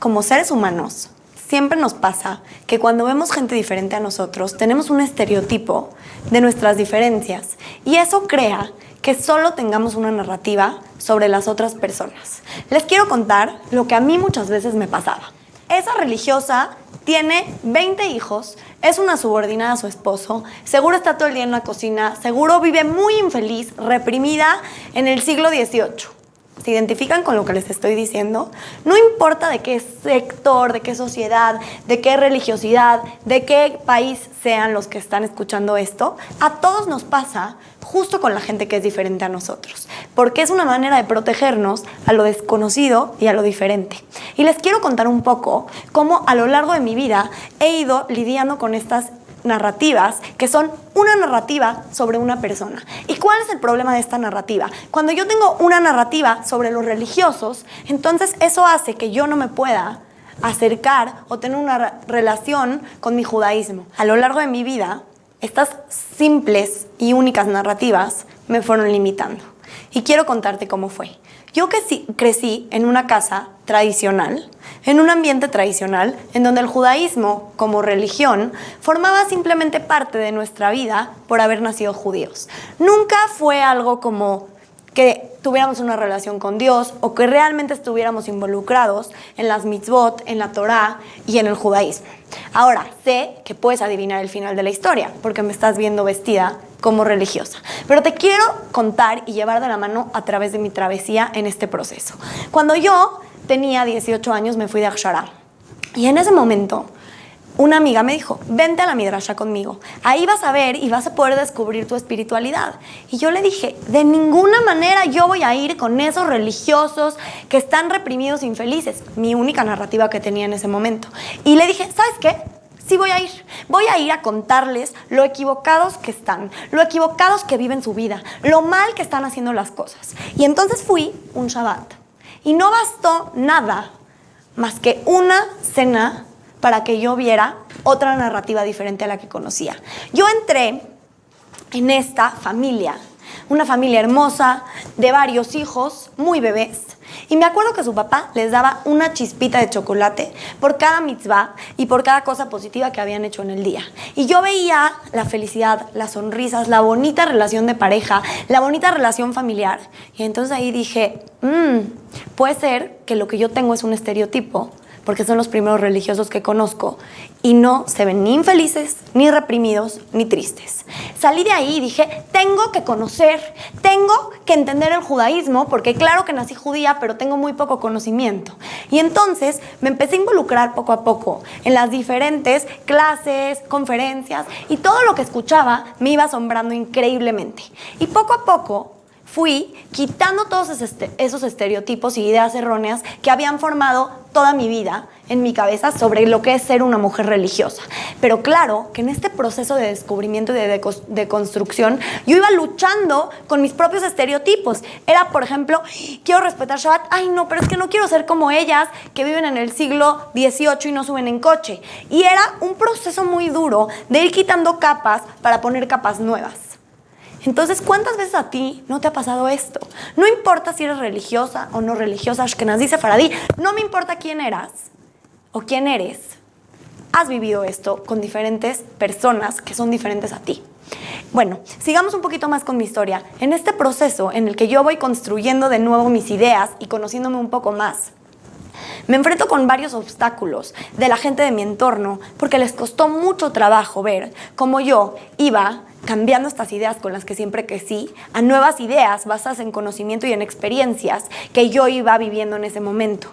como seres humanos, siempre nos pasa que cuando vemos gente diferente a nosotros, tenemos un estereotipo de nuestras diferencias y eso crea que solo tengamos una narrativa sobre las otras personas. Les quiero contar lo que a mí muchas veces me pasaba. Esa religiosa tiene 20 hijos, es una subordinada a su esposo, seguro está todo el día en la cocina, seguro vive muy infeliz, reprimida en el siglo XVIII. ¿Se identifican con lo que les estoy diciendo? No importa de qué sector, de qué sociedad, de qué religiosidad, de qué país sean los que están escuchando esto, a todos nos pasa justo con la gente que es diferente a nosotros, porque es una manera de protegernos a lo desconocido y a lo diferente. Y les quiero contar un poco cómo a lo largo de mi vida he ido lidiando con estas narrativas que son una narrativa sobre una persona. ¿Y cuál es el problema de esta narrativa? Cuando yo tengo una narrativa sobre los religiosos, entonces eso hace que yo no me pueda acercar o tener una relación con mi judaísmo. A lo largo de mi vida, estas simples y únicas narrativas me fueron limitando. Y quiero contarte cómo fue. Yo crecí en una casa tradicional, en un ambiente tradicional, en donde el judaísmo como religión formaba simplemente parte de nuestra vida por haber nacido judíos. Nunca fue algo como que tuviéramos una relación con Dios o que realmente estuviéramos involucrados en las mitzvot, en la Torá y en el judaísmo. Ahora, sé que puedes adivinar el final de la historia porque me estás viendo vestida como religiosa. Pero te quiero contar y llevar de la mano a través de mi travesía en este proceso. Cuando yo tenía 18 años me fui de Akshara y en ese momento una amiga me dijo, vente a la Midrashá conmigo. Ahí vas a ver y vas a poder descubrir tu espiritualidad. Y yo le dije, de ninguna manera yo voy a ir con esos religiosos que están reprimidos e infelices. Mi única narrativa que tenía en ese momento. Y le dije, ¿sabes qué? Sí voy a ir. Voy a ir a contarles lo equivocados que están, lo equivocados que viven su vida, lo mal que están haciendo las cosas. Y entonces fui un Shabbat. Y no bastó nada más que una cena para que yo viera otra narrativa diferente a la que conocía. Yo entré en esta familia, una familia hermosa, de varios hijos, muy bebés. Y me acuerdo que su papá les daba una chispita de chocolate por cada mitzvah y por cada cosa positiva que habían hecho en el día. Y yo veía la felicidad, las sonrisas, la bonita relación de pareja, la bonita relación familiar. Y entonces ahí dije, puede ser que lo que yo tengo es un estereotipo, porque son los primeros religiosos que conozco y no se ven ni infelices, ni reprimidos, ni tristes. Salí de ahí y dije, tengo que conocer, tengo que entender el judaísmo, porque claro que nací judía, pero tengo muy poco conocimiento. Y entonces me empecé a involucrar poco a poco en las diferentes clases, conferencias, y todo lo que escuchaba me iba asombrando increíblemente. Y poco a poco fui quitando todos esos estereotipos y ideas erróneas que habían formado toda mi vida en mi cabeza sobre lo que es ser una mujer religiosa. Pero claro que en este proceso de descubrimiento y de construcción, yo iba luchando con mis propios estereotipos. Era, por ejemplo, quiero respetar Shabbat. Ay, no, pero es que no quiero ser como ellas que viven en el siglo XVIII y no suben en coche. Y era un proceso muy duro de ir quitando capas para poner capas nuevas. Entonces, ¿cuántas veces a ti no te ha pasado esto? No importa si eres religiosa o no religiosa, Ashkenazí, Sefaradí, no me importa quién eras o quién eres. Has vivido esto con diferentes personas que son diferentes a ti. Bueno, sigamos un poquito más con mi historia. En este proceso en el que yo voy construyendo de nuevo mis ideas y conociéndome un poco más, me enfrento con varios obstáculos de la gente de mi entorno porque les costó mucho trabajo ver cómo yo iba cambiando estas ideas con las que siempre crecí a nuevas ideas basadas en conocimiento y en experiencias que yo iba viviendo en ese momento.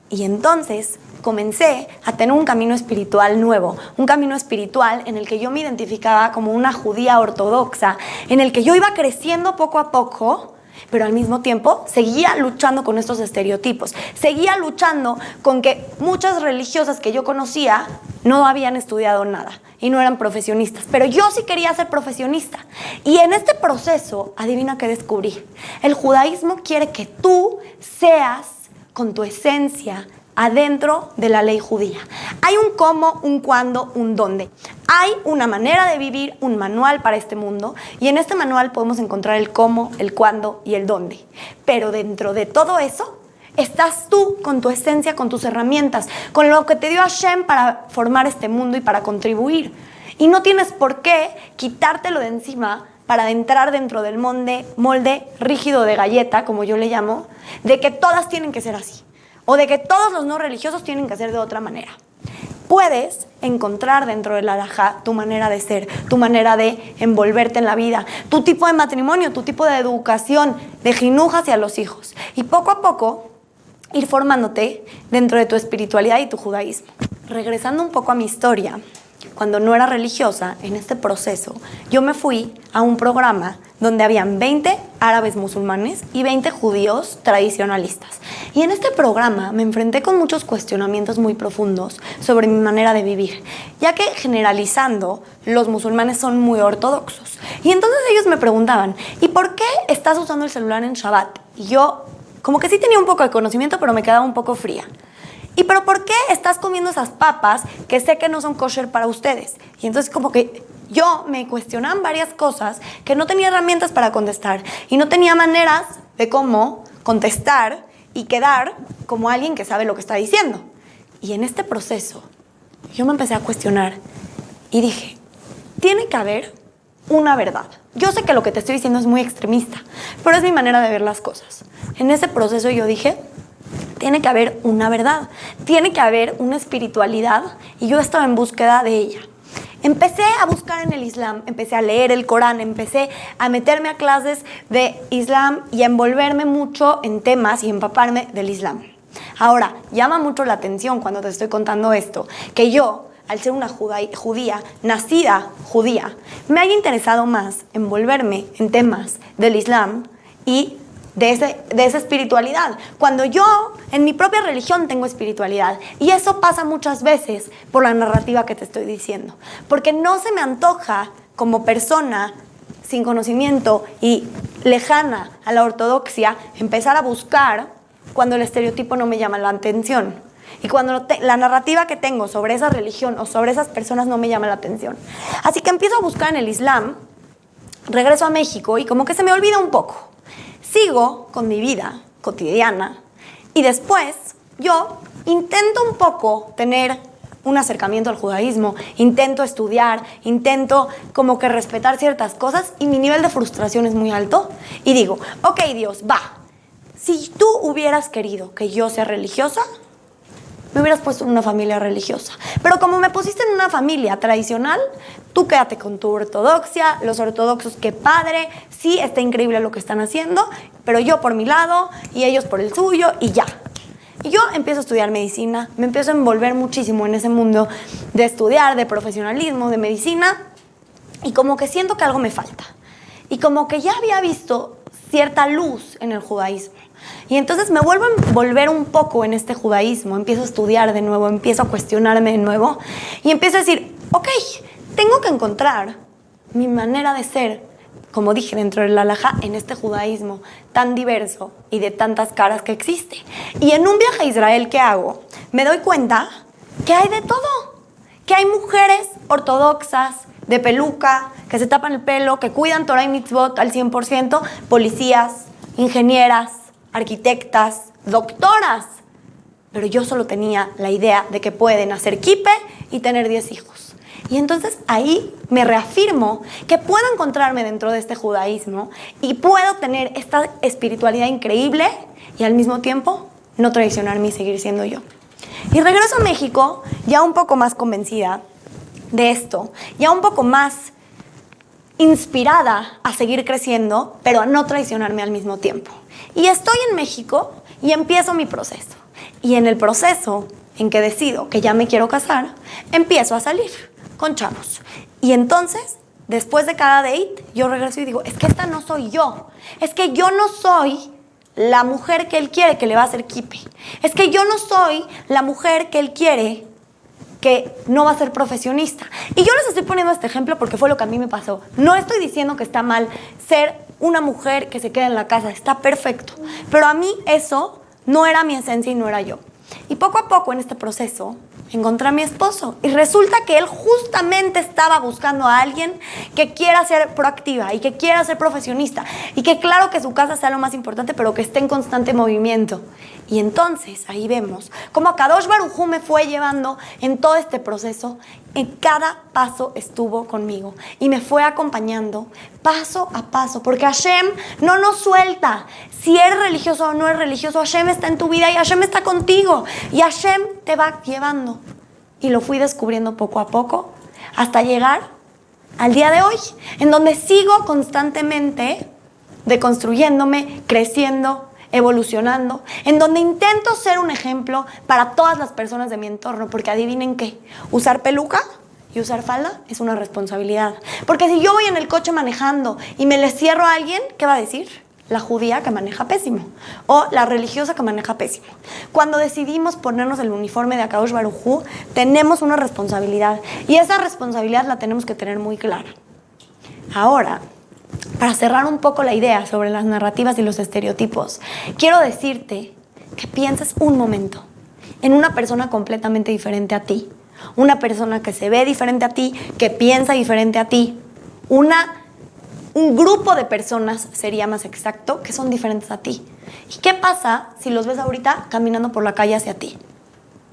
Y entonces comencé a tener un camino espiritual nuevo, un camino espiritual en el que yo me identificaba como una judía ortodoxa, en el que yo iba creciendo poco a poco, pero al mismo tiempo seguía luchando con estos estereotipos, seguía luchando con que muchas religiosas que yo conocía no habían estudiado nada y no eran profesionistas, pero yo sí quería ser profesionista. Y en este proceso, adivina qué descubrí. El judaísmo quiere que tú seas con tu esencia adentro de la ley judía. Hay un cómo, un cuándo, un dónde. Hay una manera de vivir, un manual para este mundo, y en este manual podemos encontrar el cómo, el cuándo y el dónde. Pero dentro de todo eso Estás tú con tu esencia, con tus herramientas, con lo que te dio Hashem para formar este mundo y para contribuir. Y no tienes por qué quitártelo de encima para entrar dentro del molde rígido de galleta, como yo le llamo, de que todas tienen que ser así, o de que todos los no religiosos tienen que ser de otra manera. Puedes encontrar dentro del halajá tu manera de ser, tu manera de envolverte en la vida, tu tipo de matrimonio, tu tipo de educación, de jinuj hacia los hijos. Y poco a poco ir formándote dentro de tu espiritualidad y tu judaísmo. Regresando un poco a mi historia, cuando no era religiosa, en este proceso, yo me fui a un programa donde habían 20 árabes musulmanes y 20 judíos tradicionalistas. Y en este programa me enfrenté con muchos cuestionamientos muy profundos sobre mi manera de vivir, ya que generalizando, los musulmanes son muy ortodoxos. Y entonces ellos me preguntaban, ¿y por qué estás usando el celular en Shabbat? Y yo, como que sí tenía un poco de conocimiento, pero me quedaba un poco fría. ¿Y pero por qué estás comiendo esas papas que sé que no son kosher para ustedes? Y entonces como que yo me cuestionaban varias cosas que no tenía herramientas para contestar y no tenía maneras de cómo contestar y quedar como alguien que sabe lo que está diciendo. Y en este proceso yo me empecé a cuestionar y dije, tiene que haber una verdad. Yo sé que lo que te estoy diciendo es muy extremista, pero es mi manera de ver las cosas. En ese proceso yo dije, tiene que haber una verdad, tiene que haber una espiritualidad y yo estaba en búsqueda de ella. Empecé a buscar en el Islam, empecé a leer el Corán, empecé a meterme a clases de Islam y a envolverme mucho en temas y empaparme del Islam. Ahora, llama mucho la atención cuando te estoy contando esto, que yo, al ser una judía, nacida judía, me haya interesado más envolverme en temas del Islam y de esa espiritualidad, cuando yo en mi propia religión tengo espiritualidad. Y eso pasa muchas veces por la narrativa que te estoy diciendo, porque no se me antoja como persona sin conocimiento y lejana a la ortodoxia empezar a buscar cuando el estereotipo no me llama la atención y cuando la narrativa que tengo sobre esa religión o sobre esas personas no me llama la atención. Así que empiezo a buscar en el Islam, regreso a México y como que se me olvida un poco. Sigo con mi vida cotidiana y después yo intento un poco tener un acercamiento al judaísmo, intento estudiar, intento como que respetar ciertas cosas y mi nivel de frustración es muy alto y digo, ok Dios, va, si tú hubieras querido que yo sea religiosa, me hubieras puesto en una familia religiosa. Pero como me pusiste en una familia tradicional, tú quédate con tu ortodoxia, los ortodoxos, qué padre, sí, está increíble lo que están haciendo, pero yo por mi lado y ellos por el suyo y ya. Y yo empiezo a estudiar medicina, me empiezo a envolver muchísimo en ese mundo de estudiar, de profesionalismo, de medicina, y como que siento que algo me falta. Y como que ya había visto cierta luz en el judaísmo. Y entonces me vuelvo a envolver un poco en este judaísmo, empiezo a estudiar de nuevo, empiezo a cuestionarme de nuevo y empiezo a decir, ok, tengo que encontrar mi manera de ser, como dije, dentro del halajá, en este judaísmo tan diverso y de tantas caras que existe. Y en un viaje a Israel que hago, me doy cuenta que hay de todo, que hay mujeres ortodoxas, de peluca, que se tapan el pelo, que cuidan Torah y mitzvot al 100%, policías, ingenieras, arquitectas, doctoras, pero yo solo tenía la idea de que pueden hacer kipe y tener 10 hijos. Y entonces ahí me reafirmo que puedo encontrarme dentro de este judaísmo y puedo tener esta espiritualidad increíble y al mismo tiempo no traicionarme y seguir siendo yo. Y regreso a México ya un poco más convencida de esto, ya un poco más inspirada a seguir creciendo, pero a no traicionarme al mismo tiempo. Y estoy en México y empiezo mi proceso. Y en el proceso en que decido que ya me quiero casar, empiezo a salir con chavos. Y entonces, después de cada date, yo regreso y digo, es que esta no soy yo. Es que yo no soy la mujer que él quiere que le va a hacer kipe. Es que yo no soy la mujer que él quiere que no va a ser profesionista. Y yo les estoy poniendo este ejemplo porque fue lo que a mí me pasó. No estoy diciendo que está mal ser una mujer que se queda en la casa, está perfecto. Pero a mí eso no era mi esencia y no era yo. Y poco a poco en este proceso encontré a mi esposo y resulta que él justamente estaba buscando a alguien que quiera ser proactiva y que quiera ser profesionista y que claro que su casa sea lo más importante, pero que esté en constante movimiento. Y entonces ahí vemos cómo Kadosh Baruj Hu me fue llevando en todo este proceso. En cada paso estuvo conmigo y me fue acompañando paso a paso, porque Hashem no nos suelta. Si eres religioso o no eres religioso, Hashem está en tu vida y Hashem está contigo y Hashem te va llevando. Y lo fui descubriendo poco a poco hasta llegar al día de hoy, en donde sigo constantemente deconstruyéndome, creciendo, evolucionando, en donde intento ser un ejemplo para todas las personas de mi entorno, porque adivinen qué, usar peluca y usar falda es una responsabilidad. Porque si yo voy en el coche manejando y me le cierro a alguien, ¿qué va a decir? La judía que maneja pésimo o la religiosa que maneja pésimo. Cuando decidimos ponernos el uniforme de Akadosh Baruj Hu, tenemos una responsabilidad y esa responsabilidad la tenemos que tener muy clara. Ahora, para cerrar un poco la idea sobre las narrativas y los estereotipos, quiero decirte que pienses un momento en una persona completamente diferente a ti, una persona que se ve diferente a ti, que piensa diferente a ti, un grupo de personas, sería más exacto, que son diferentes a ti. ¿Y qué pasa si los ves ahorita caminando por la calle hacia ti?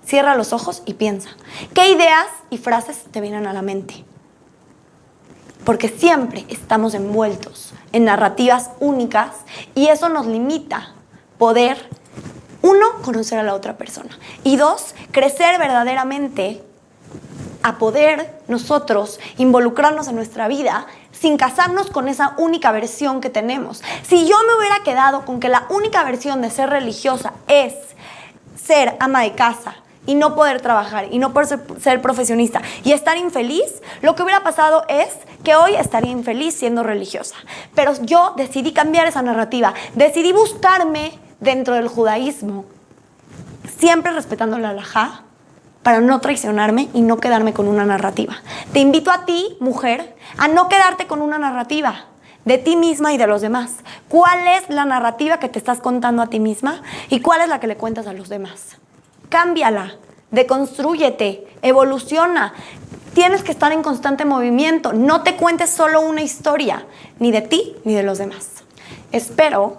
Cierra los ojos y piensa. ¿Qué ideas y frases te vienen a la mente? Porque siempre estamos envueltos en narrativas únicas y eso nos limita poder, uno, conocer a la otra persona y dos, crecer verdaderamente a poder nosotros involucrarnos en nuestra vida sin casarnos con esa única versión que tenemos. Si yo me hubiera quedado con que la única versión de ser religiosa es ser ama de casa y no poder trabajar y no poder ser profesionista y estar infeliz, lo que hubiera pasado es que hoy estaría infeliz siendo religiosa. Pero yo decidí cambiar esa narrativa, decidí buscarme dentro del judaísmo, siempre respetando la halajá, para no traicionarme y no quedarme con una narrativa. Te invito a ti, mujer, a no quedarte con una narrativa de ti misma y de los demás. ¿Cuál es la narrativa que te estás contando a ti misma y cuál es la que le cuentas a los demás? Cámbiala, deconstrúyete, evoluciona. Tienes que estar en constante movimiento. No te cuentes solo una historia, ni de ti ni de los demás. Espero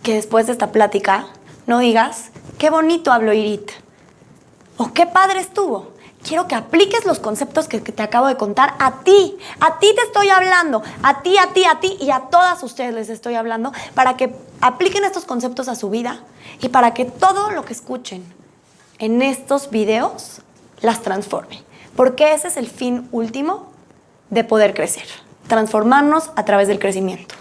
que después de esta plática no digas, qué bonito habló Irit, o qué padre estuvo. Quiero que apliques los conceptos que te acabo de contar a ti. A ti te estoy hablando, a ti y a todas ustedes les estoy hablando para que apliquen estos conceptos a su vida y para que todo lo que escuchen en estos videos las transforme. Porque ese es el fin último de poder crecer. Transformarnos a través del crecimiento.